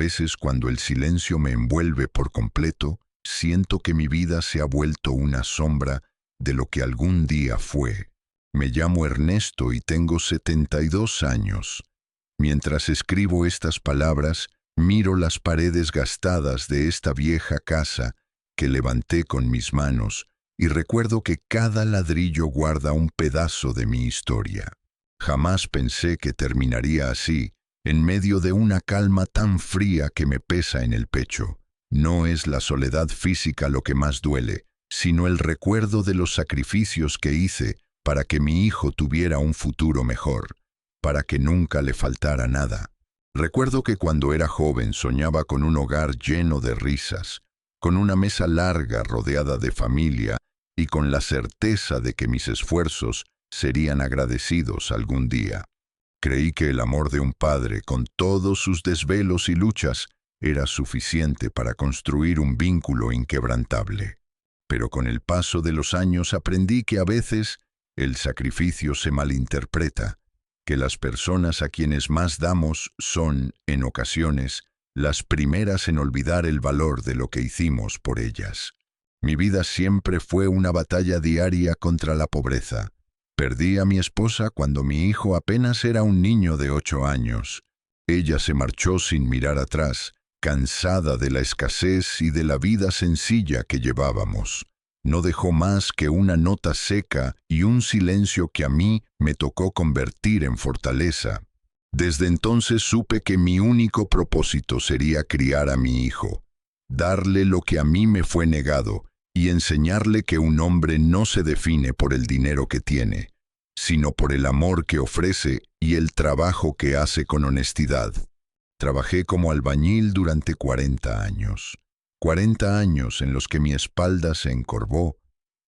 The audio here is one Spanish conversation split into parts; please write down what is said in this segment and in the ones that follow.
veces, cuando el silencio me envuelve por completo, siento que mi vida se ha vuelto una sombra de lo que algún día fue. Me llamo Ernesto y tengo 72 años. Mientras escribo estas palabras, miro las paredes gastadas de esta vieja casa que levanté con mis manos y recuerdo que cada ladrillo guarda un pedazo de mi historia. Jamás pensé que terminaría así, en medio de una calma tan fría que me pesa en el pecho. No es la soledad física lo que más duele, sino el recuerdo de los sacrificios que hice para que mi hijo tuviera un futuro mejor, para que nunca le faltara nada. Recuerdo que cuando era joven soñaba con un hogar lleno de risas, con una mesa larga rodeada de familia y con la certeza de que mis esfuerzos serían agradecidos algún día. Creí que el amor de un padre, con todos sus desvelos y luchas, era suficiente para construir un vínculo inquebrantable. Pero con el paso de los años aprendí que a veces el sacrificio se malinterpreta, que las personas a quienes más damos son, en ocasiones, las primeras en olvidar el valor de lo que hicimos por ellas. Mi vida siempre fue una batalla diaria contra la pobreza. Perdí a mi esposa cuando mi hijo apenas era un niño de 8 años. Ella se marchó sin mirar atrás, cansada de la escasez y de la vida sencilla que llevábamos. No dejó más que una nota seca y un silencio que a mí me tocó convertir en fortaleza. Desde entonces supe que mi único propósito sería criar a mi hijo, darle lo que a mí me fue negado y enseñarle que un hombre no se define por el dinero que tiene, sino por el amor que ofrece y el trabajo que hace con honestidad. Trabajé como albañil durante 40 años. 40 años en los que mi espalda se encorvó,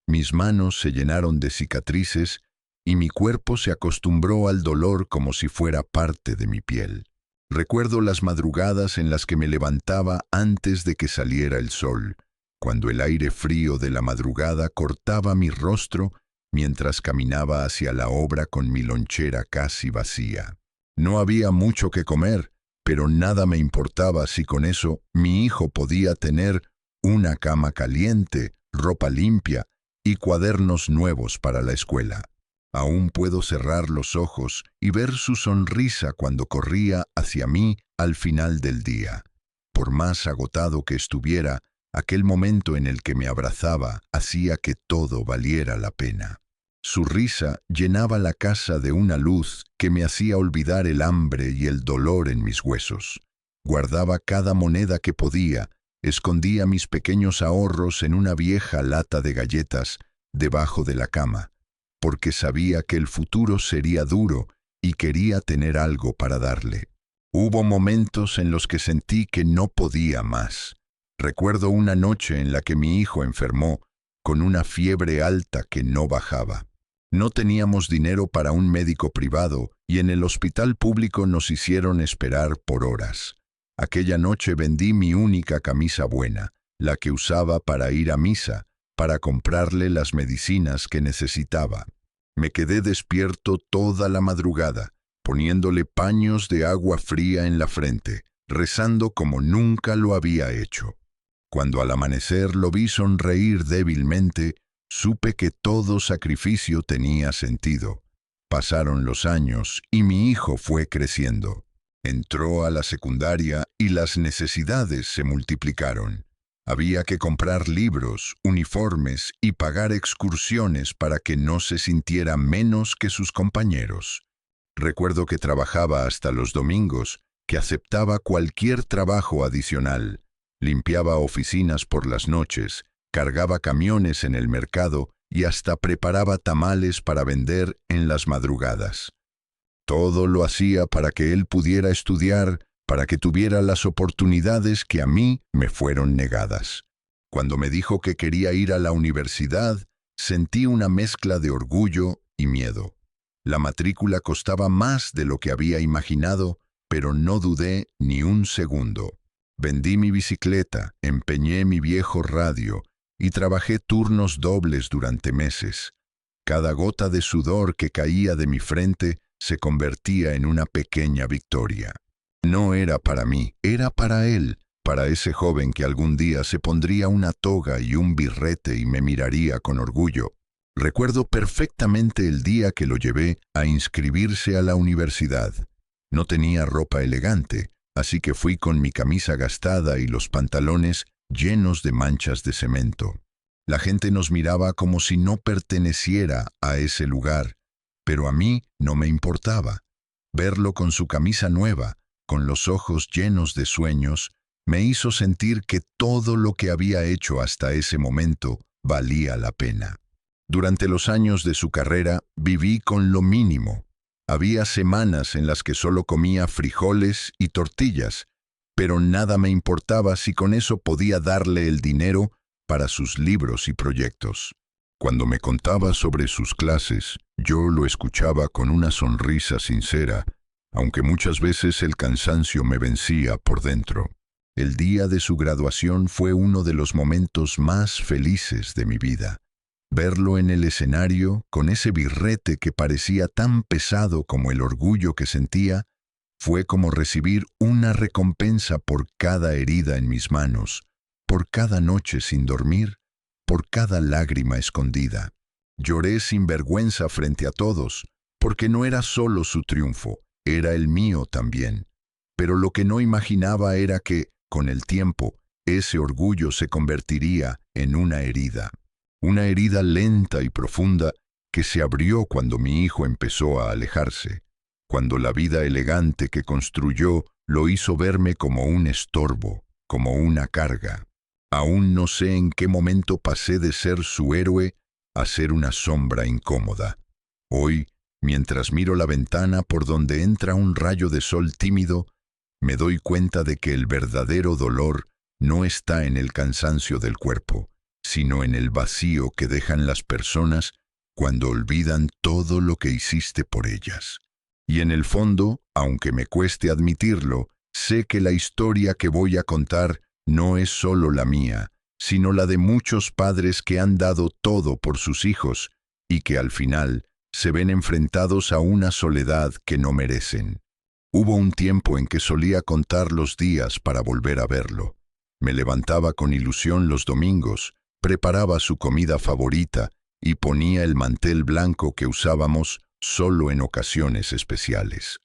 mis manos se llenaron de cicatrices y mi cuerpo se acostumbró al dolor como si fuera parte de mi piel. Recuerdo las madrugadas en las que me levantaba antes de que saliera el sol, cuando el aire frío de la madrugada cortaba mi rostro mientras caminaba hacia la obra con mi lonchera casi vacía. No había mucho que comer, pero nada me importaba si con eso mi hijo podía tener una cama caliente, ropa limpia y cuadernos nuevos para la escuela. Aún puedo cerrar los ojos y ver su sonrisa cuando corría hacia mí al final del día. Por más agotado que estuviera, aquel momento en el que me abrazaba hacía que todo valiera la pena. Su risa llenaba la casa de una luz que me hacía olvidar el hambre y el dolor en mis huesos. Guardaba cada moneda que podía, escondía mis pequeños ahorros en una vieja lata de galletas debajo de la cama, porque sabía que el futuro sería duro y quería tener algo para darle. Hubo momentos en los que sentí que no podía más. Recuerdo una noche en la que mi hijo enfermó con una fiebre alta que no bajaba. No teníamos dinero para un médico privado y en el hospital público nos hicieron esperar por horas. Aquella noche vendí mi única camisa buena, la que usaba para ir a misa, para comprarle las medicinas que necesitaba. Me quedé despierto toda la madrugada, poniéndole paños de agua fría en la frente, rezando como nunca lo había hecho. Cuando al amanecer lo vi sonreír débilmente, supe que todo sacrificio tenía sentido. Pasaron los años y mi hijo fue creciendo. Entró a la secundaria y las necesidades se multiplicaron. Había que comprar libros, uniformes y pagar excursiones para que no se sintiera menos que sus compañeros. Recuerdo que trabajaba hasta los domingos, que aceptaba cualquier trabajo adicional. Limpiaba oficinas por las noches, cargaba camiones en el mercado y hasta preparaba tamales para vender en las madrugadas. Todo lo hacía para que él pudiera estudiar, para que tuviera las oportunidades que a mí me fueron negadas. Cuando me dijo que quería ir a la universidad, sentí una mezcla de orgullo y miedo. La matrícula costaba más de lo que había imaginado, pero no dudé ni un segundo. Vendí mi bicicleta, empeñé mi viejo radio y trabajé turnos dobles durante meses. Cada gota de sudor que caía de mi frente se convertía en una pequeña victoria. No era para mí, era para él, para ese joven que algún día se pondría una toga y un birrete y me miraría con orgullo. Recuerdo perfectamente el día que lo llevé a inscribirse a la universidad. No tenía ropa elegante, así que fui con mi camisa gastada y los pantalones llenos de manchas de cemento. La gente nos miraba como si no perteneciera a ese lugar, pero a mí no me importaba. Verlo con su camisa nueva, con los ojos llenos de sueños, me hizo sentir que todo lo que había hecho hasta ese momento valía la pena. Durante los años de su carrera viví con lo mínimo. Había semanas en las que solo comía frijoles y tortillas, pero nada me importaba si con eso podía darle el dinero para sus libros y proyectos. Cuando me contaba sobre sus clases, yo lo escuchaba con una sonrisa sincera, aunque muchas veces el cansancio me vencía por dentro. El día de su graduación fue uno de los momentos más felices de mi vida. Verlo en el escenario, con ese birrete que parecía tan pesado como el orgullo que sentía, fue como recibir una recompensa por cada herida en mis manos, por cada noche sin dormir, por cada lágrima escondida. Lloré sin vergüenza frente a todos, porque no era solo su triunfo, era el mío también. Pero lo que no imaginaba era que, con el tiempo, ese orgullo se convertiría en una herida lenta y profunda que se abrió cuando mi hijo empezó a alejarse, cuando la vida elegante que construyó lo hizo verme como un estorbo, como una carga. Aún no sé en qué momento pasé de ser su héroe a ser una sombra incómoda. Hoy, mientras miro la ventana por donde entra un rayo de sol tímido, me doy cuenta de que el verdadero dolor no está en el cansancio del cuerpo, sino en el vacío que dejan las personas cuando olvidan todo lo que hiciste por ellas. Y en el fondo, aunque me cueste admitirlo, sé que la historia que voy a contar no es solo la mía, sino la de muchos padres que han dado todo por sus hijos y que al final se ven enfrentados a una soledad que no merecen. Hubo un tiempo en que solía contar los días para volver a verlo. Me levantaba con ilusión los domingos, preparaba su comida favorita y ponía el mantel blanco que usábamos solo en ocasiones especiales.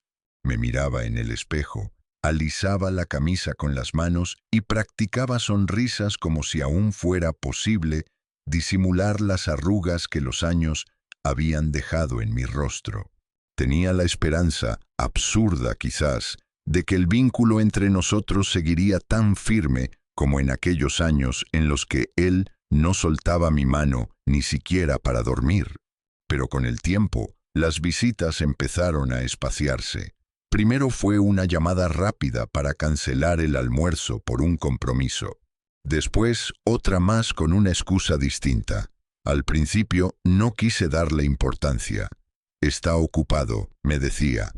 Me miraba en el espejo, alisaba la camisa con las manos y practicaba sonrisas como si aún fuera posible disimular las arrugas que los años habían dejado en mi rostro. Tenía la esperanza, absurda quizás, de que el vínculo entre nosotros seguiría tan firme como en aquellos años en los que él no soltaba mi mano ni siquiera para dormir. Pero con el tiempo, las visitas empezaron a espaciarse. Primero fue una llamada rápida para cancelar el almuerzo por un compromiso. Después, otra más con una excusa distinta. Al principio, no quise darle importancia. Está ocupado, me decía.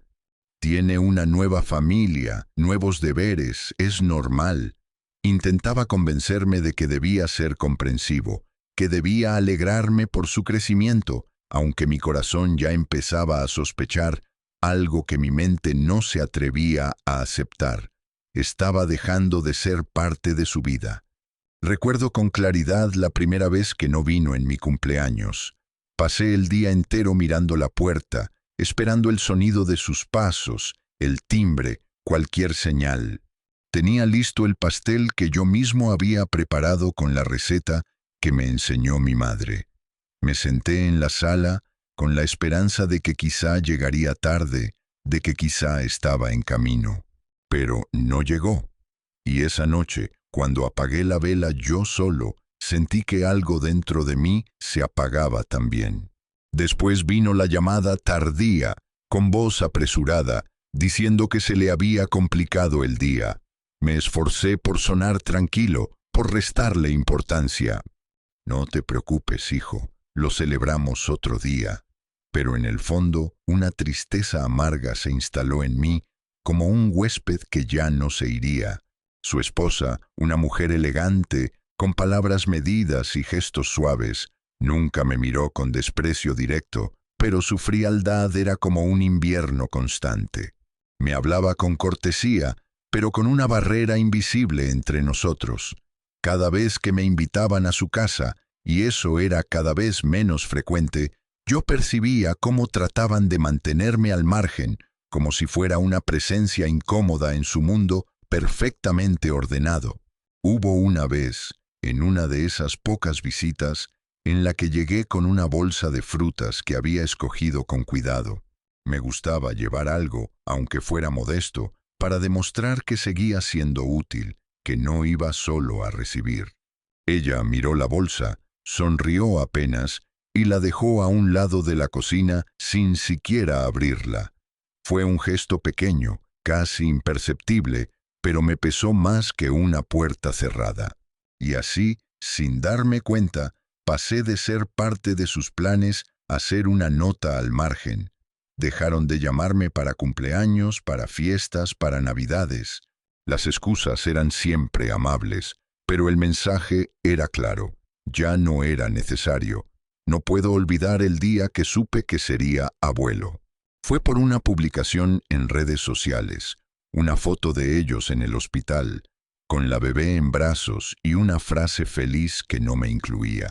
Tiene una nueva familia, nuevos deberes, es normal. Intentaba convencerme de que debía ser comprensivo, que debía alegrarme por su crecimiento, aunque mi corazón ya empezaba a sospechar algo que mi mente no se atrevía a aceptar. Estaba dejando de ser parte de su vida. Recuerdo con claridad la primera vez que no vino en mi cumpleaños. Pasé el día entero mirando la puerta, esperando el sonido de sus pasos, el timbre, cualquier señal. Tenía listo el pastel que yo mismo había preparado con la receta que me enseñó mi madre. Me senté en la sala con la esperanza de que quizá llegaría tarde, de que quizá estaba en camino. Pero no llegó. Y esa noche, cuando apagué la vela yo solo, sentí que algo dentro de mí se apagaba también. Después vino la llamada tardía, con voz apresurada, diciendo que se le había complicado el día. Me esforcé por sonar tranquilo, por restarle importancia. No te preocupes, hijo, lo celebramos otro día. Pero en el fondo, una tristeza amarga se instaló en mí, como un huésped que ya no se iría. Su esposa, una mujer elegante, con palabras medidas y gestos suaves, nunca me miró con desprecio directo, pero su frialdad era como un invierno constante. Me hablaba con cortesía, pero con una barrera invisible entre nosotros. Cada vez que me invitaban a su casa, y eso era cada vez menos frecuente, yo percibía cómo trataban de mantenerme al margen, como si fuera una presencia incómoda en su mundo perfectamente ordenado. Hubo una vez, en una de esas pocas visitas, en la que llegué con una bolsa de frutas que había escogido con cuidado. Me gustaba llevar algo, aunque fuera modesto, para demostrar que seguía siendo útil, que no iba solo a recibir. Ella miró la bolsa, sonrió apenas y la dejó a un lado de la cocina sin siquiera abrirla. Fue un gesto pequeño, casi imperceptible, pero me pesó más que una puerta cerrada. Y así, sin darme cuenta, pasé de ser parte de sus planes a ser una nota al margen. Dejaron de llamarme para cumpleaños, para fiestas, para navidades. Las excusas eran siempre amables, pero el mensaje era claro. Ya no era necesario. No puedo olvidar el día que supe que sería abuelo. Fue por una publicación en redes sociales, una foto de ellos en el hospital, con la bebé en brazos y una frase feliz que no me incluía.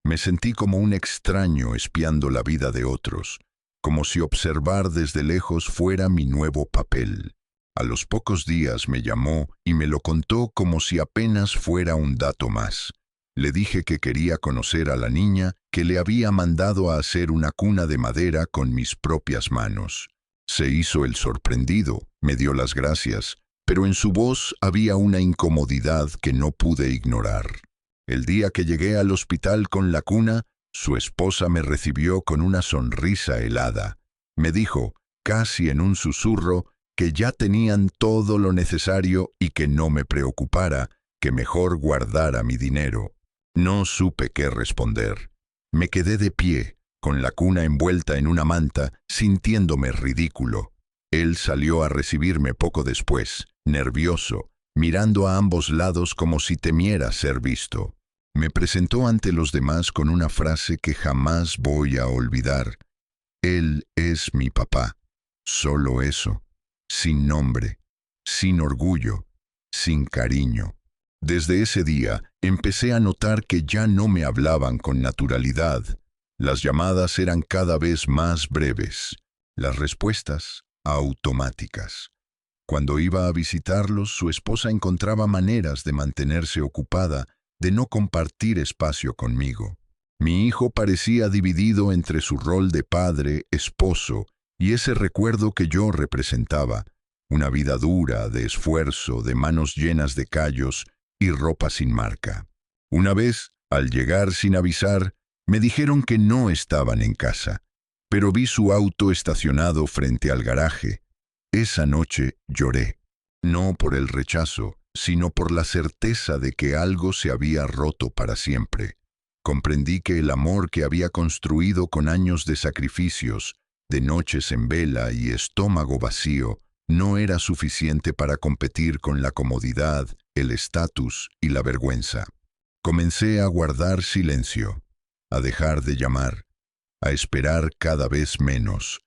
Me sentí como un extraño espiando la vida de otros, como si observar desde lejos fuera mi nuevo papel. A los pocos días me llamó y me lo contó como si apenas fuera un dato más. Le dije que quería conocer a la niña, que le había mandado a hacer una cuna de madera con mis propias manos. Se hizo el sorprendido, me dio las gracias, pero en su voz había una incomodidad que no pude ignorar. El día que llegué al hospital con la cuna, su esposa me recibió con una sonrisa helada. Me dijo, casi en un susurro, que ya tenían todo lo necesario y que no me preocupara, que mejor guardara mi dinero. No supe qué responder. Me quedé de pie, con la cuna envuelta en una manta, sintiéndome ridículo. Él salió a recibirme poco después, nervioso, mirando a ambos lados como si temiera ser visto. Me presentó ante los demás con una frase que jamás voy a olvidar. Él es mi papá. Solo eso. Sin nombre, sin orgullo, sin cariño. Desde ese día, empecé a notar que ya no me hablaban con naturalidad. Las llamadas eran cada vez más breves, las respuestas automáticas. Cuando iba a visitarlos, su esposa encontraba maneras de mantenerse ocupada, de no compartir espacio conmigo. Mi hijo parecía dividido entre su rol de padre, esposo, y ese recuerdo que yo representaba, una vida dura, de esfuerzo, de manos llenas de callos y ropa sin marca. Una vez, al llegar sin avisar, me dijeron que no estaban en casa, pero vi su auto estacionado frente al garaje. Esa noche lloré, no por el rechazo, sino por la certeza de que algo se había roto para siempre. Comprendí que el amor que había construido con años de sacrificios, de noches en vela y estómago vacío, no era suficiente para competir con la comodidad, el estatus y la vergüenza. Comencé a guardar silencio, a dejar de llamar, a esperar cada vez menos,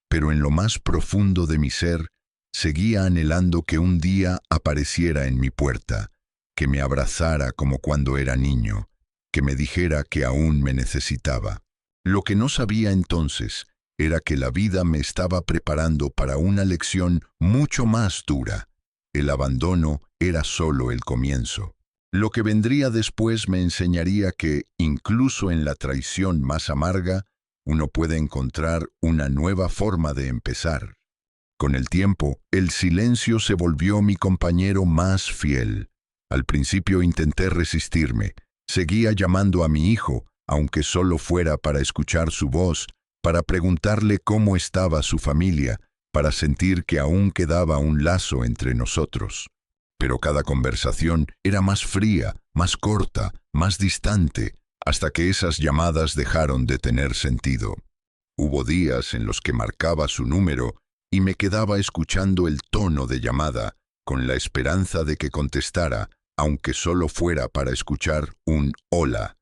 pero en lo más profundo de mi ser, seguía anhelando que un día apareciera en mi puerta, que me abrazara como cuando era niño, que me dijera que aún me necesitaba. Lo que no sabía entonces era que la vida me estaba preparando para una lección mucho más dura. El abandono era solo el comienzo. Lo que vendría después me enseñaría que, incluso en la traición más amarga, uno puede encontrar una nueva forma de empezar. Con el tiempo, el silencio se volvió mi compañero más fiel. Al principio intenté resistirme. Seguía llamando a mi hijo, aunque solo fuera para escuchar su voz, para preguntarle cómo estaba su familia, para sentir que aún quedaba un lazo entre nosotros. Pero cada conversación era más fría, más corta, más distante, hasta que esas llamadas dejaron de tener sentido. Hubo días en los que marcaba su número y me quedaba escuchando el tono de llamada, con la esperanza de que contestara, aunque solo fuera para escuchar un hola,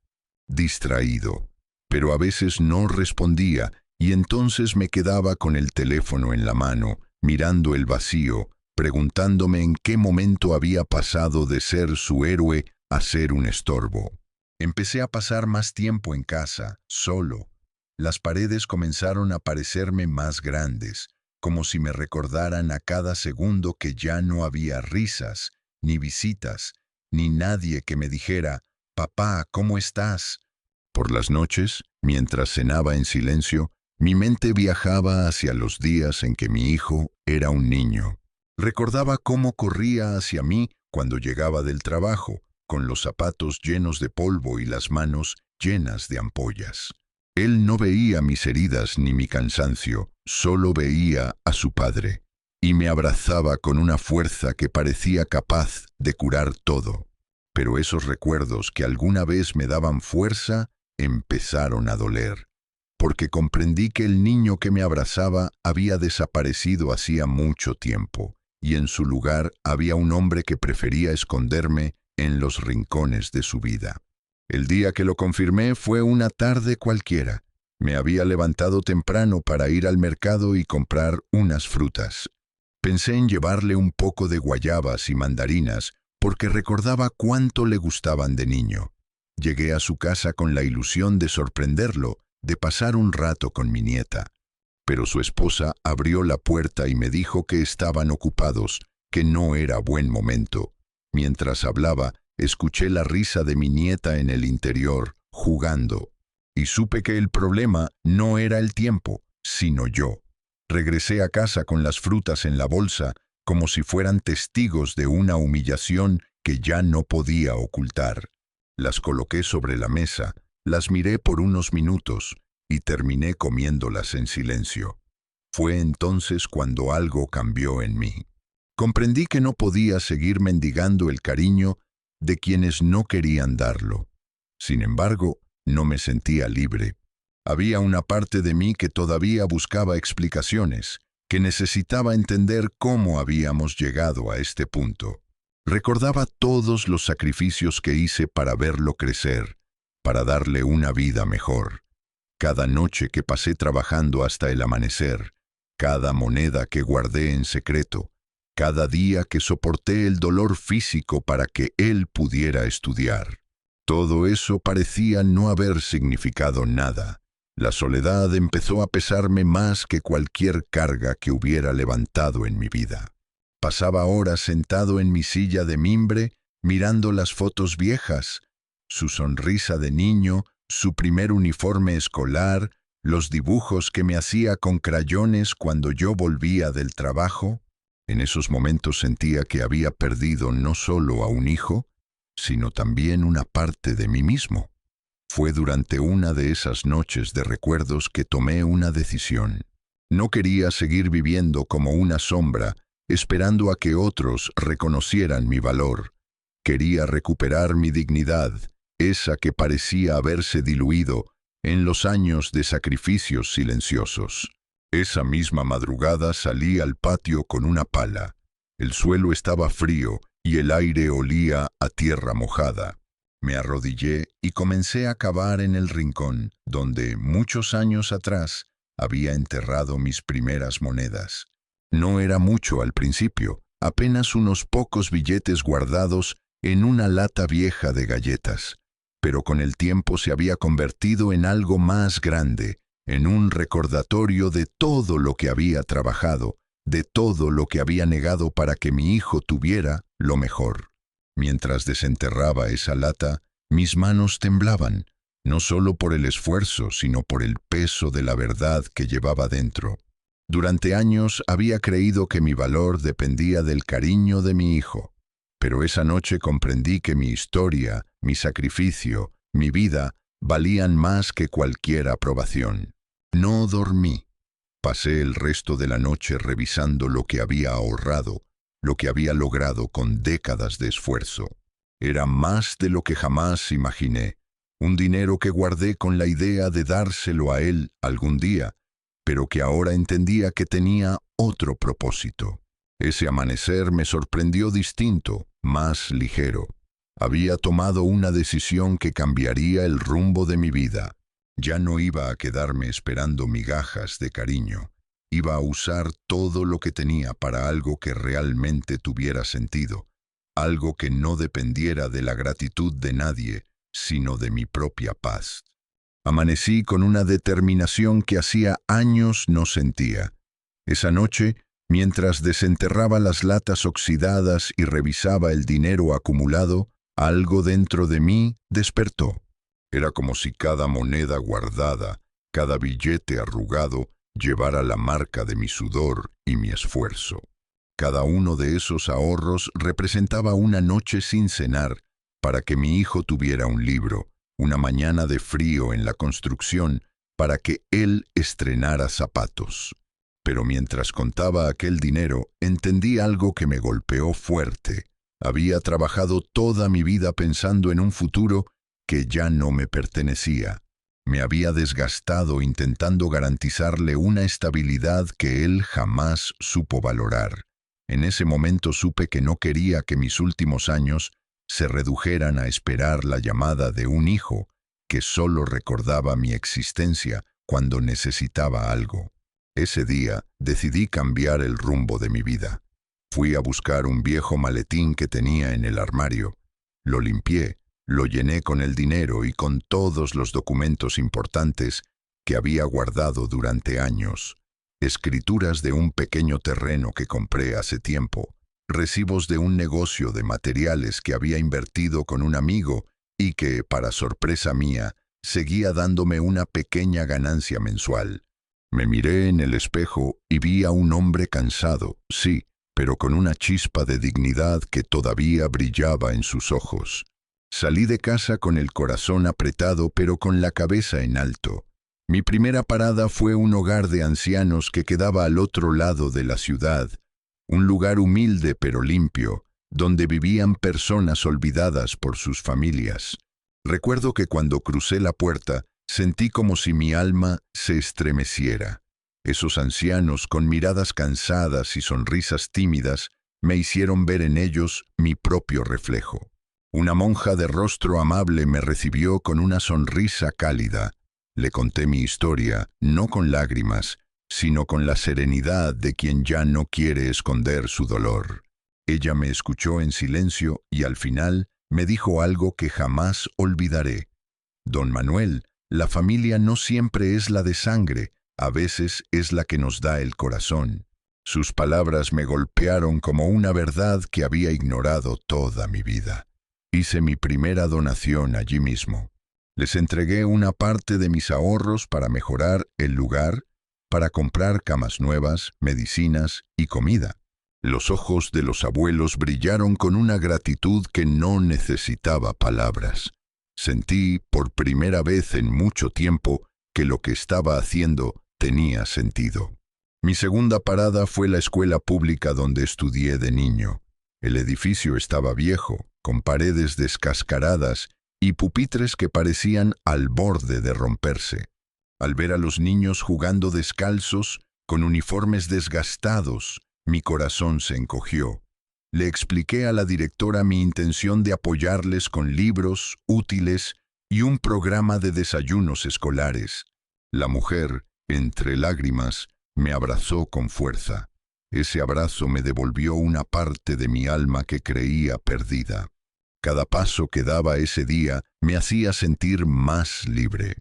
distraído. Pero a veces no respondía y entonces me quedaba con el teléfono en la mano, mirando el vacío, preguntándome en qué momento había pasado de ser su héroe a ser un estorbo. Empecé a pasar más tiempo en casa, solo. Las paredes comenzaron a parecerme más grandes, como si me recordaran a cada segundo que ya no había risas, ni visitas, ni nadie que me dijera, «Papá, ¿cómo estás?». Por las noches, mientras cenaba en silencio, mi mente viajaba hacia los días en que mi hijo era un niño. Recordaba cómo corría hacia mí cuando llegaba del trabajo, con los zapatos llenos de polvo y las manos llenas de ampollas. Él no veía mis heridas ni mi cansancio, solo veía a su padre, y me abrazaba con una fuerza que parecía capaz de curar todo. Pero esos recuerdos que alguna vez me daban fuerza empezaron a doler, porque comprendí que el niño que me abrazaba había desaparecido hacía mucho tiempo, y en su lugar había un hombre que prefería esconderme en los rincones de su vida. El día que lo confirmé fue una tarde cualquiera. Me había levantado temprano para ir al mercado y comprar unas frutas. Pensé en llevarle un poco de guayabas y mandarinas porque recordaba cuánto le gustaban de niño. Llegué a su casa con la ilusión de sorprenderlo, de pasar un rato con mi nieta. Pero su esposa abrió la puerta y me dijo que estaban ocupados, que no era buen momento. Mientras hablaba, escuché la risa de mi nieta en el interior, jugando, y supe que el problema no era el tiempo, sino yo. Regresé a casa con las frutas en la bolsa, como si fueran testigos de una humillación que ya no podía ocultar. Las coloqué sobre la mesa, las miré por unos minutos y terminé comiéndolas en silencio. Fue entonces cuando algo cambió en mí. Comprendí que no podía seguir mendigando el cariño de quienes no querían darlo. Sin embargo, no me sentía libre. Había una parte de mí que todavía buscaba explicaciones, que necesitaba entender cómo habíamos llegado a este punto. Recordaba todos los sacrificios que hice para verlo crecer, para darle una vida mejor. Cada noche que pasé trabajando hasta el amanecer, cada moneda que guardé en secreto, cada día que soporté el dolor físico para que él pudiera estudiar. Todo eso parecía no haber significado nada. La soledad empezó a pesarme más que cualquier carga que hubiera levantado en mi vida. Pasaba horas sentado en mi silla de mimbre, mirando las fotos viejas, su sonrisa de niño, su primer uniforme escolar, los dibujos que me hacía con crayones cuando yo volvía del trabajo. En esos momentos sentía que había perdido no solo a un hijo, sino también una parte de mí mismo. Fue durante una de esas noches de recuerdos que tomé una decisión. No quería seguir viviendo como una sombra, esperando a que otros reconocieran mi valor. Quería recuperar mi dignidad, esa que parecía haberse diluido en los años de sacrificios silenciosos. Esa misma madrugada salí al patio con una pala. El suelo estaba frío y el aire olía a tierra mojada. Me arrodillé y comencé a cavar en el rincón, donde, muchos años atrás, había enterrado mis primeras monedas. No era mucho al principio, apenas unos pocos billetes guardados en una lata vieja de galletas, pero con el tiempo se había convertido en algo más grande, en un recordatorio de todo lo que había trabajado, de todo lo que había negado para que mi hijo tuviera lo mejor. Mientras desenterraba esa lata, mis manos temblaban, no solo por el esfuerzo, sino por el peso de la verdad que llevaba dentro. Durante años había creído que mi valor dependía del cariño de mi hijo, pero esa noche comprendí que mi historia, mi sacrificio, mi vida, valían más que cualquier aprobación. No dormí. Pasé el resto de la noche revisando lo que había ahorrado, lo que había logrado con décadas de esfuerzo. Era más de lo que jamás imaginé, un dinero que guardé con la idea de dárselo a él algún día, pero que ahora entendía que tenía otro propósito. Ese amanecer me sorprendió distinto, más ligero. Había tomado una decisión que cambiaría el rumbo de mi vida. Ya no iba a quedarme esperando migajas de cariño. Iba a usar todo lo que tenía para algo que realmente tuviera sentido, algo que no dependiera de la gratitud de nadie, sino de mi propia paz. Amanecí con una determinación que hacía años no sentía. Esa noche, mientras desenterraba las latas oxidadas y revisaba el dinero acumulado, algo dentro de mí despertó. Era como si cada moneda guardada, cada billete arrugado, llevara la marca de mi sudor y mi esfuerzo. Cada uno de esos ahorros representaba una noche sin cenar para que mi hijo tuviera un libro, una mañana de frío en la construcción para que él estrenara zapatos. Pero mientras contaba aquel dinero, entendí algo que me golpeó fuerte. Había trabajado toda mi vida pensando en un futuro que ya no me pertenecía. Me había desgastado intentando garantizarle una estabilidad que él jamás supo valorar. En ese momento supe que no quería que mis últimos años se redujeran a esperar la llamada de un hijo que solo recordaba mi existencia cuando necesitaba algo. Ese día decidí cambiar el rumbo de mi vida. Fui a buscar un viejo maletín que tenía en el armario. Lo limpié, lo llené con el dinero y con todos los documentos importantes que había guardado durante años. Escrituras de un pequeño terreno que compré hace tiempo, recibos de un negocio de materiales que había invertido con un amigo y que, para sorpresa mía, seguía dándome una pequeña ganancia mensual. Me miré en el espejo y vi a un hombre cansado, sí, pero con una chispa de dignidad que todavía brillaba en sus ojos. Salí de casa con el corazón apretado pero con la cabeza en alto. Mi primera parada fue un hogar de ancianos que quedaba al otro lado de la ciudad, un lugar humilde pero limpio, donde vivían personas olvidadas por sus familias. Recuerdo que cuando crucé la puerta, sentí como si mi alma se estremeciera. Esos ancianos, con miradas cansadas y sonrisas tímidas, me hicieron ver en ellos mi propio reflejo. Una monja de rostro amable me recibió con una sonrisa cálida. Le conté mi historia, no con lágrimas, sino con la serenidad de quien ya no quiere esconder su dolor. Ella me escuchó en silencio y al final me dijo algo que jamás olvidaré. Don Manuel, la familia no siempre es la de sangre, a veces es la que nos da el corazón. Sus palabras me golpearon como una verdad que había ignorado toda mi vida. Hice mi primera donación allí mismo. Les entregué una parte de mis ahorros para mejorar el lugar, para comprar camas nuevas, medicinas y comida. Los ojos de los abuelos brillaron con una gratitud que no necesitaba palabras. Sentí, por primera vez en mucho tiempo, que lo que estaba haciendo tenía sentido. Mi segunda parada fue la escuela pública donde estudié de niño. El edificio estaba viejo, con paredes descascaradas y pupitres que parecían al borde de romperse. Al ver a los niños jugando descalzos, con uniformes desgastados, mi corazón se encogió. Le expliqué a la directora mi intención de apoyarles con libros, útiles y un programa de desayunos escolares. La mujer, entre lágrimas, me abrazó con fuerza. Ese abrazo me devolvió una parte de mi alma que creía perdida. Cada paso que daba ese día me hacía sentir más libre.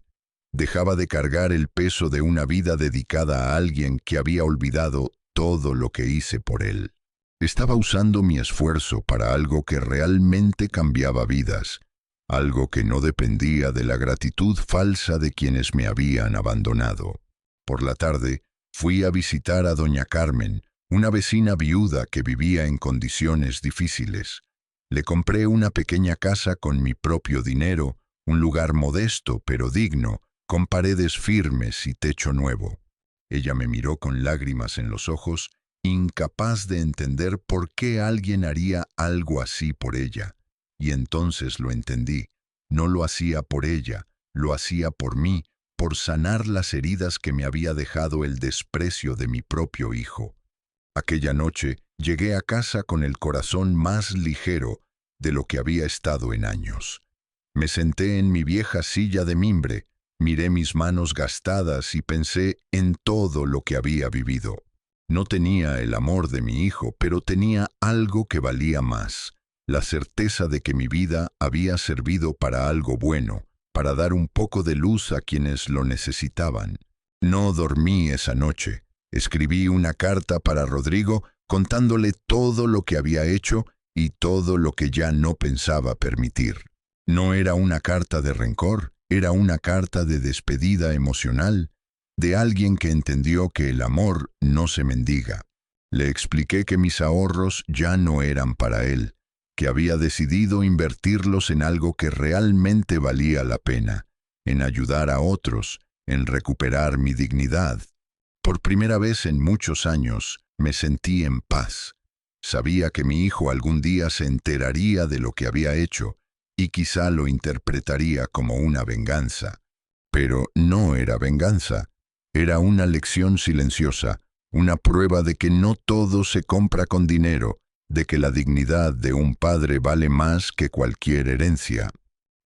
Dejaba de cargar el peso de una vida dedicada a alguien que había olvidado todo lo que hice por él. Estaba usando mi esfuerzo para algo que realmente cambiaba vidas, algo que no dependía de la gratitud falsa de quienes me habían abandonado. Por la tarde, fui a visitar a doña Carmen, una vecina viuda que vivía en condiciones difíciles. Le compré una pequeña casa con mi propio dinero, un lugar modesto pero digno, con paredes firmes y techo nuevo. Ella me miró con lágrimas en los ojos, incapaz de entender por qué alguien haría algo así por ella. Y entonces lo entendí. No lo hacía por ella, lo hacía por mí, por sanar las heridas que me había dejado el desprecio de mi propio hijo. Aquella noche llegué a casa con el corazón más ligero de lo que había estado en años. Me senté en mi vieja silla de mimbre, Miré mis manos gastadas y pensé en todo lo que había vivido. No tenía el amor de mi hijo, pero tenía algo que valía más, la certeza de que mi vida había servido para algo bueno, para dar un poco de luz a quienes lo necesitaban. No dormí esa noche. Escribí una carta para Rodrigo contándole todo lo que había hecho y todo lo que ya no pensaba permitir. No era una carta de rencor, era una carta de despedida emocional, de alguien que entendió que el amor no se mendiga. Le expliqué que mis ahorros ya no eran para él, que había decidido invertirlos en algo que realmente valía la pena, en ayudar a otros, en recuperar mi dignidad. Por primera vez en muchos años me sentí en paz. Sabía que mi hijo algún día se enteraría de lo que había hecho y quizá lo interpretaría como una venganza. Pero no era venganza, era una lección silenciosa, una prueba de que no todo se compra con dinero, de que la dignidad de un padre vale más que cualquier herencia.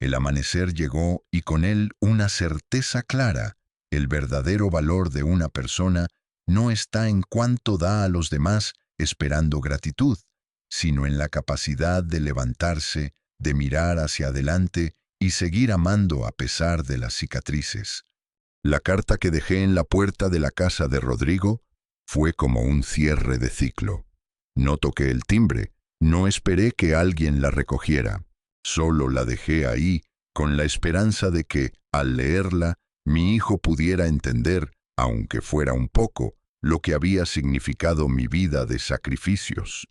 El amanecer llegó y con él una certeza clara. El verdadero valor de una persona no está en cuánto da a los demás esperando gratitud, sino en la capacidad de levantarse, de mirar hacia adelante y seguir amando a pesar de las cicatrices. La carta que dejé en la puerta de la casa de Rodrigo fue como un cierre de ciclo. No toqué el timbre, no esperé que alguien la recogiera. Solo la dejé ahí, con la esperanza de que, al leerla, mi hijo pudiera entender, aunque fuera un poco, lo que había significado mi vida de sacrificios.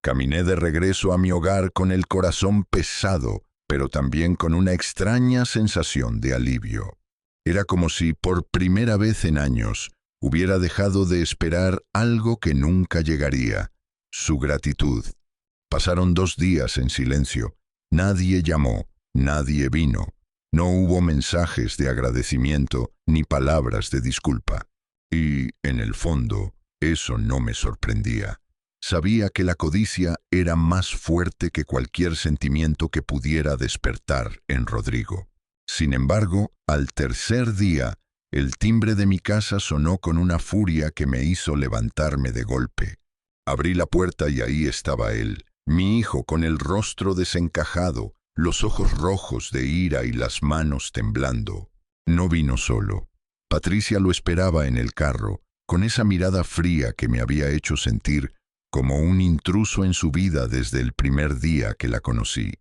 Caminé de regreso a mi hogar con el corazón pesado, pero también con una extraña sensación de alivio. Era como si, por primera vez en años, hubiera dejado de esperar algo que nunca llegaría, su gratitud. Pasaron 2 días en silencio. Nadie llamó, nadie vino. No hubo mensajes de agradecimiento ni palabras de disculpa. Y, en el fondo, eso no me sorprendía. Sabía que la codicia era más fuerte que cualquier sentimiento que pudiera despertar en Rodrigo. Sin embargo, al tercer día, el timbre de mi casa sonó con una furia que me hizo levantarme de golpe. Abrí la puerta y ahí estaba él, mi hijo con el rostro desencajado, los ojos rojos de ira y las manos temblando. No vino solo. Patricia lo esperaba en el carro, con esa mirada fría que me había hecho sentir como un intruso en su vida desde el primer día que la conocí.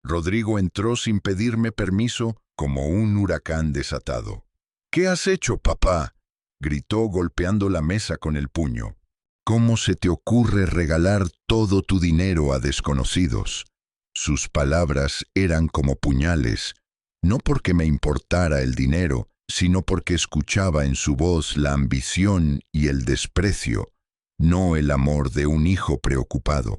Rodrigo entró sin pedirme permiso, como un huracán desatado. «¿Qué has hecho, papá?», gritó golpeando la mesa con el puño. «¿Cómo se te ocurre regalar todo tu dinero a desconocidos?». Sus palabras eran como puñales, no porque me importara el dinero, sino porque escuchaba en su voz la ambición y el desprecio, no el amor de un hijo preocupado.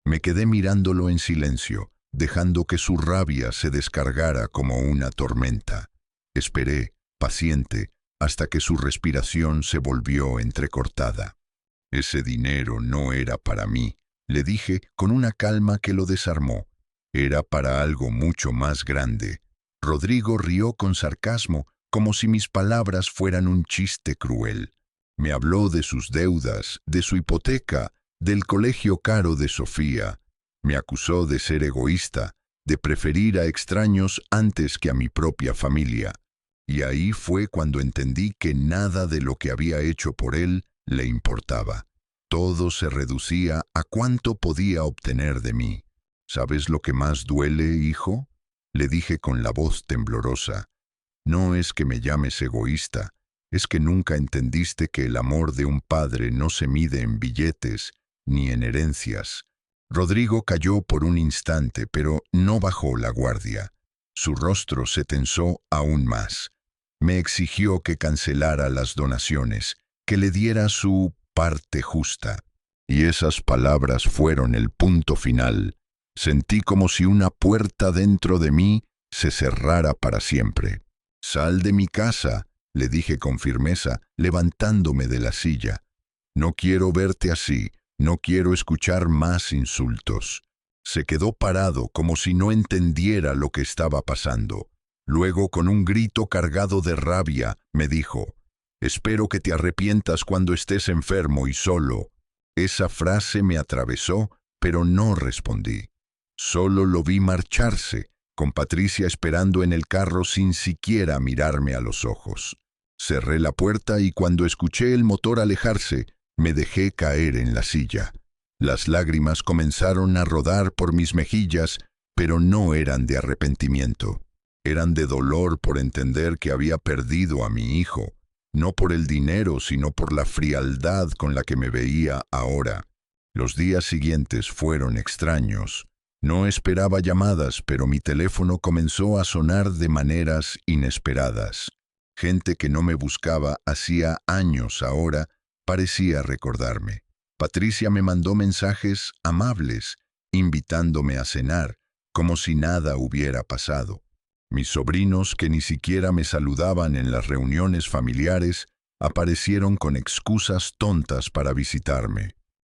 Me quedé mirándolo en silencio, dejando que su rabia se descargara como una tormenta. Esperé, paciente, hasta que su respiración se volvió entrecortada. «Ese dinero no era para mí», le dije con una calma que lo desarmó. «Era para algo mucho más grande». Rodrigo rió con sarcasmo, como si mis palabras fueran un chiste cruel. Me habló de sus deudas, de su hipoteca, del colegio caro de Sofía. Me acusó de ser egoísta, de preferir a extraños antes que a mi propia familia. Y ahí fue cuando entendí que nada de lo que había hecho por él le importaba. Todo se reducía a cuánto podía obtener de mí. «¿Sabes lo que más duele, hijo?», le dije con la voz temblorosa. «No es que me llames egoísta, es que nunca entendiste que el amor de un padre no se mide en billetes ni en herencias». Rodrigo calló por un instante, pero no bajó la guardia. Su rostro se tensó aún más. Me exigió que cancelara las donaciones, que le diera su parte justa. Y esas palabras fueron el punto final. Sentí como si una puerta dentro de mí se cerrara para siempre. «Sal de mi casa», le dije con firmeza, levantándome de la silla. «No quiero verte así, no quiero escuchar más insultos». Se quedó parado como si no entendiera lo que estaba pasando. Luego, con un grito cargado de rabia, me dijo: «Espero que te arrepientas cuando estés enfermo y solo». Esa frase me atravesó, pero no respondí. Solo lo vi marcharse, con Patricia esperando en el carro sin siquiera mirarme a los ojos. Cerré la puerta y cuando escuché el motor alejarse, me dejé caer en la silla. Las lágrimas comenzaron a rodar por mis mejillas, pero no eran de arrepentimiento. Eran de dolor por entender que había perdido a mi hijo, no por el dinero, sino por la frialdad con la que me veía ahora. Los días siguientes fueron extraños. No esperaba llamadas, pero mi teléfono comenzó a sonar de maneras inesperadas. Gente que no me buscaba hacía años ahora parecía recordarme. Patricia me mandó mensajes amables, invitándome a cenar, como si nada hubiera pasado. Mis sobrinos, que ni siquiera me saludaban en las reuniones familiares, aparecieron con excusas tontas para visitarme.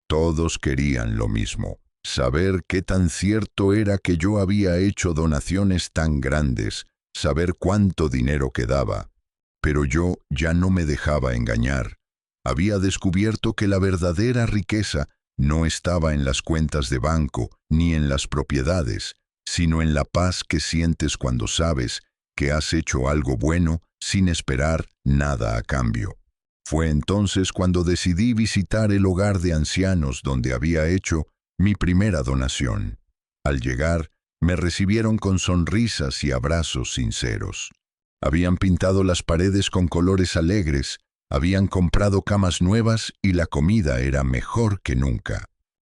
Todos querían lo mismo: saber qué tan cierto era que yo había hecho donaciones tan grandes, saber cuánto dinero quedaba. Pero yo ya no me dejaba engañar. Había descubierto que la verdadera riqueza no estaba en las cuentas de banco ni en las propiedades, sino en la paz que sientes cuando sabes que has hecho algo bueno sin esperar nada a cambio. Fue entonces cuando decidí visitar el hogar de ancianos donde había hecho mi primera donación. Al llegar, me recibieron con sonrisas y abrazos sinceros. Habían pintado las paredes con colores alegres, habían comprado camas nuevas y la comida era mejor que nunca.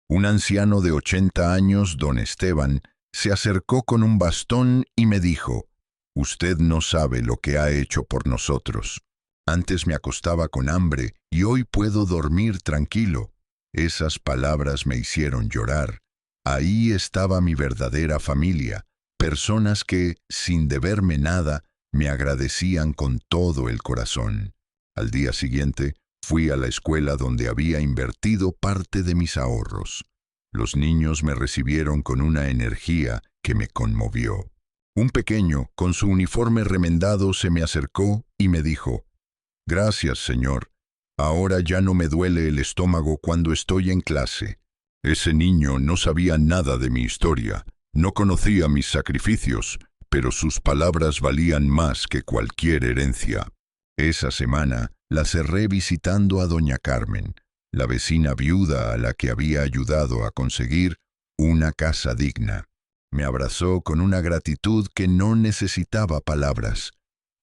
Un anciano de 80 años, don Esteban, se acercó con un bastón y me dijo: «Usted no sabe lo que ha hecho por nosotros. Antes me acostaba con hambre y hoy puedo dormir tranquilo». Esas palabras me hicieron llorar. Ahí estaba mi verdadera familia, personas que, sin deberme nada, me agradecían con todo el corazón. Al día siguiente, fui a la escuela donde había invertido parte de mis ahorros. Los niños me recibieron con una energía que me conmovió. Un pequeño, con su uniforme remendado, se me acercó y me dijo: «Gracias, señor. Ahora ya no me duele el estómago cuando estoy en clase». Ese niño no sabía nada de mi historia, no conocía mis sacrificios, pero sus palabras valían más que cualquier herencia. Esa semana la cerré visitando a doña Carmen, la vecina viuda a la que había ayudado a conseguir una casa digna. Me abrazó con una gratitud que no necesitaba palabras.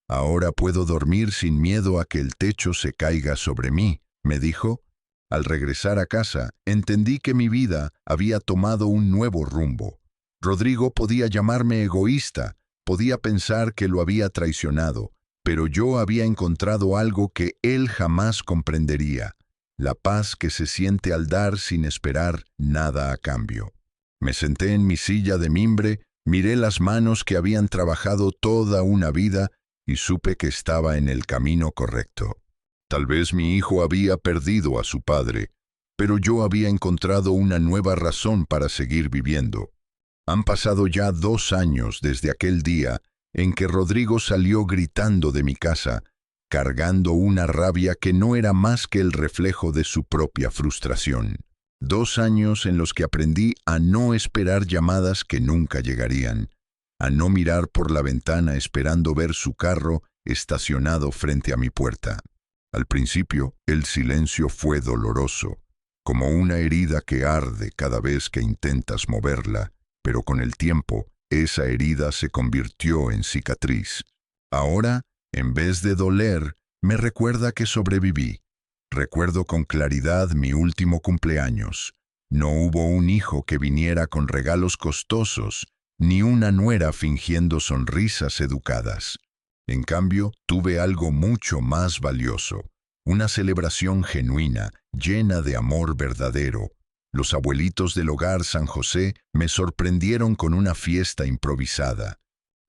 «Ahora puedo dormir sin miedo a que el techo se caiga sobre mí», me dijo. Al regresar a casa, entendí que mi vida había tomado un nuevo rumbo. Rodrigo podía llamarme egoísta, podía pensar que lo había traicionado, pero yo había encontrado algo que él jamás comprendería: la paz que se siente al dar sin esperar nada a cambio. Me senté en mi silla de mimbre, miré las manos que habían trabajado toda una vida y supe que estaba en el camino correcto. Tal vez mi hijo había perdido a su padre, pero yo había encontrado una nueva razón para seguir viviendo. Han pasado ya 2 años desde aquel día en que Rodrigo salió gritando de mi casa, cargando una rabia que no era más que el reflejo de su propia frustración. 2 años en los que aprendí a no esperar llamadas que nunca llegarían, a no mirar por la ventana esperando ver su carro estacionado frente a mi puerta. Al principio, el silencio fue doloroso, como una herida que arde cada vez que intentas moverla, pero con el tiempo, esa herida se convirtió en cicatriz. Ahora, en vez de doler, me recuerda que sobreviví. Recuerdo con claridad mi último cumpleaños. No hubo un hijo que viniera con regalos costosos, ni una nuera fingiendo sonrisas educadas. En cambio, tuve algo mucho más valioso: una celebración genuina, llena de amor verdadero. Los abuelitos del hogar San José me sorprendieron con una fiesta improvisada.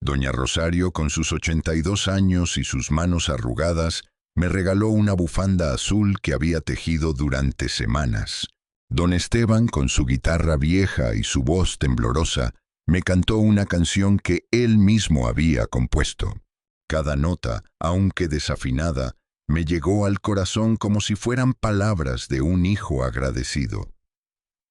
Doña Rosario, con sus 82 años y sus manos arrugadas, me regaló una bufanda azul que había tejido durante semanas. Don Esteban, con su guitarra vieja y su voz temblorosa, me cantó una canción que él mismo había compuesto. Cada nota, aunque desafinada, me llegó al corazón como si fueran palabras de un hijo agradecido.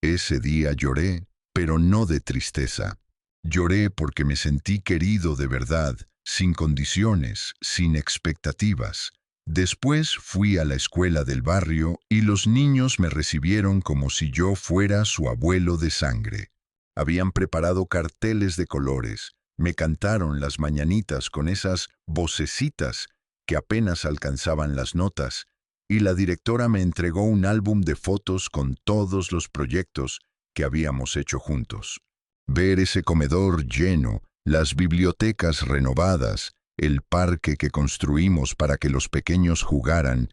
Ese día lloré, pero no de tristeza. Lloré porque me sentí querido de verdad, sin condiciones, sin expectativas. Después fui a la escuela del barrio y los niños me recibieron como si yo fuera su abuelo de sangre. Habían preparado carteles de colores, me cantaron las mañanitas con esas vocecitas que apenas alcanzaban las notas, y la directora me entregó un álbum de fotos con todos los proyectos que habíamos hecho juntos. Ver ese comedor lleno, las bibliotecas renovadas, el parque que construimos para que los pequeños jugaran,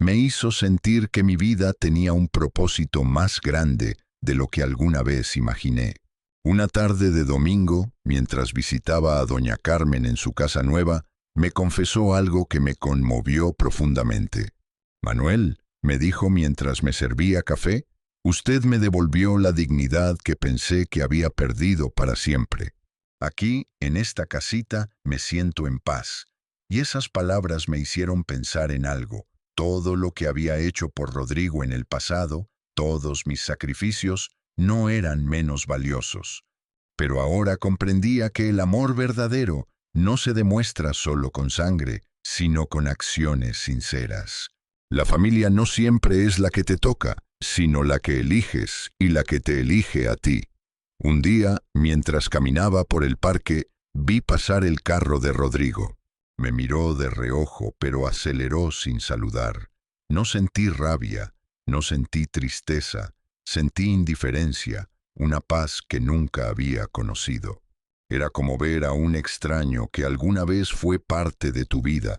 me hizo sentir que mi vida tenía un propósito más grande de lo que alguna vez imaginé. Una tarde de domingo, mientras visitaba a doña Carmen en su casa nueva, me confesó algo que me conmovió profundamente. «Manuel», me dijo mientras me servía café, «usted me devolvió la dignidad que pensé que había perdido para siempre. Aquí, en esta casita, me siento en paz». Y esas palabras me hicieron pensar en algo. Todo lo que había hecho por Rodrigo en el pasado, todos mis sacrificios, no eran menos valiosos. Pero ahora comprendía que el amor verdadero no se demuestra solo con sangre, sino con acciones sinceras. La familia no siempre es la que te toca, sino la que eliges y la que te elige a ti. Un día, mientras caminaba por el parque, vi pasar el carro de Rodrigo. Me miró de reojo, pero aceleró sin saludar. No sentí rabia, no sentí tristeza, sentí indiferencia, una paz que nunca había conocido. Era como ver a un extraño que alguna vez fue parte de tu vida,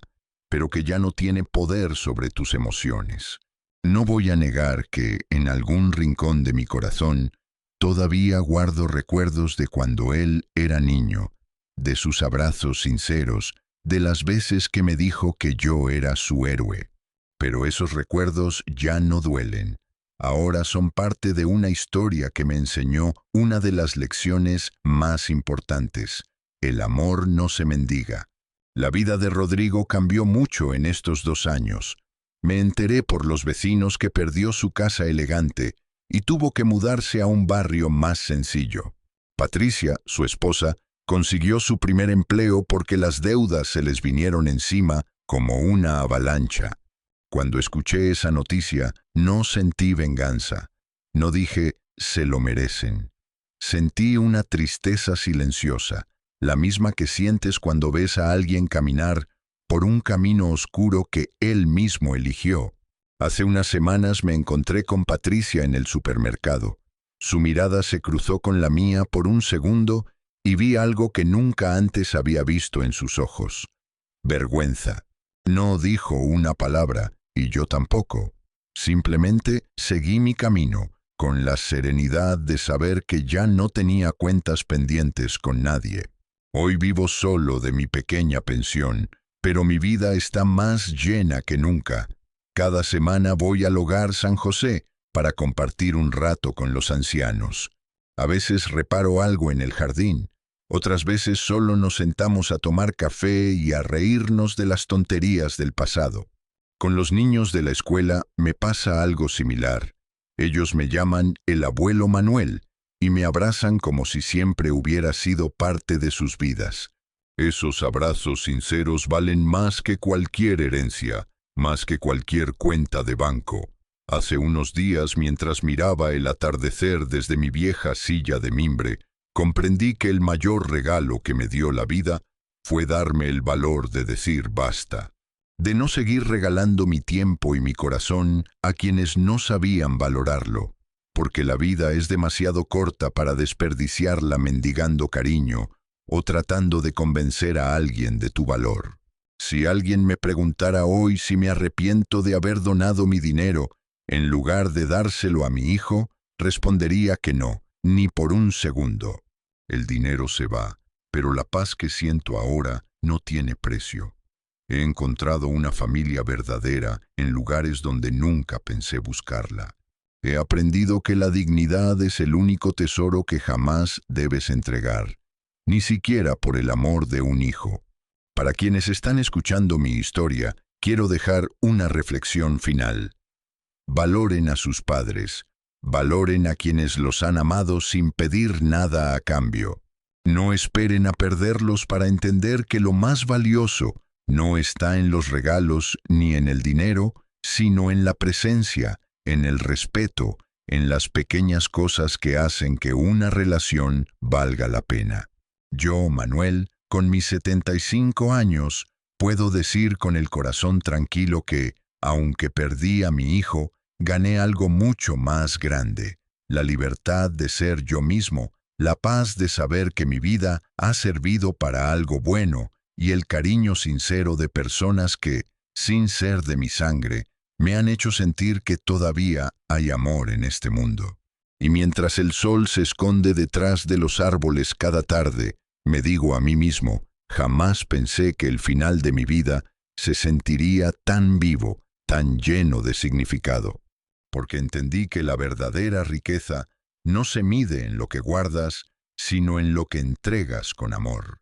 pero que ya no tiene poder sobre tus emociones. No voy a negar que, en algún rincón de mi corazón, todavía guardo recuerdos de cuando él era niño, de sus abrazos sinceros, de las veces que me dijo que yo era su héroe. Pero esos recuerdos ya no duelen. Ahora son parte de una historia que me enseñó una de las lecciones más importantes. El amor no se mendiga. La vida de Rodrigo cambió mucho en estos 2 años. Me enteré por los vecinos que perdió su casa elegante y tuvo que mudarse a un barrio más sencillo. Patricia, su esposa, consiguió su primer empleo porque las deudas se les vinieron encima como una avalancha. Cuando escuché esa noticia, no sentí venganza. No dije, se lo merecen. Sentí una tristeza silenciosa, la misma que sientes cuando ves a alguien caminar por un camino oscuro que él mismo eligió. Hace unas semanas me encontré con Patricia en el supermercado. Su mirada se cruzó con la mía por un segundo y vi algo que nunca antes había visto en sus ojos. Vergüenza. No dijo una palabra, y yo tampoco. Simplemente seguí mi camino, con la serenidad de saber que ya no tenía cuentas pendientes con nadie. Hoy vivo solo de mi pequeña pensión, pero mi vida está más llena que nunca. Cada semana voy al Hogar San José para compartir un rato con los ancianos. A veces reparo algo en el jardín, otras veces solo nos sentamos a tomar café y a reírnos de las tonterías del pasado. Con los niños de la escuela me pasa algo similar. Ellos me llaman el abuelo Manuel y me abrazan como si siempre hubiera sido parte de sus vidas. Esos abrazos sinceros valen más que cualquier herencia, más que cualquier cuenta de banco. Hace unos días, mientras miraba el atardecer desde mi vieja silla de mimbre, comprendí que el mayor regalo que me dio la vida fue darme el valor de decir basta, de no seguir regalando mi tiempo y mi corazón a quienes no sabían valorarlo, porque la vida es demasiado corta para desperdiciarla mendigando cariño o tratando de convencer a alguien de tu valor. Si alguien me preguntara hoy si me arrepiento de haber donado mi dinero en lugar de dárselo a mi hijo, respondería que no, ni por un segundo. El dinero se va, pero la paz que siento ahora no tiene precio. He encontrado una familia verdadera en lugares donde nunca pensé buscarla. He aprendido que la dignidad es el único tesoro que jamás debes entregar, ni siquiera por el amor de un hijo. Para quienes están escuchando mi historia, quiero dejar una reflexión final. Valoren a sus padres, valoren a quienes los han amado sin pedir nada a cambio. No esperen a perderlos para entender que lo más valioso no está en los regalos ni en el dinero, sino en la presencia, en el respeto, en las pequeñas cosas que hacen que una relación valga la pena. Yo, Manuel, con mis 75 años, puedo decir con el corazón tranquilo que, aunque perdí a mi hijo, gané algo mucho más grande: la libertad de ser yo mismo, la paz de saber que mi vida ha servido para algo bueno y el cariño sincero de personas que, sin ser de mi sangre, me han hecho sentir que todavía hay amor en este mundo. Y mientras el sol se esconde detrás de los árboles cada tarde, me digo a mí mismo, jamás pensé que el final de mi vida se sentiría tan vivo, tan lleno de significado. Porque entendí que la verdadera riqueza no se mide en lo que guardas, sino en lo que entregas con amor.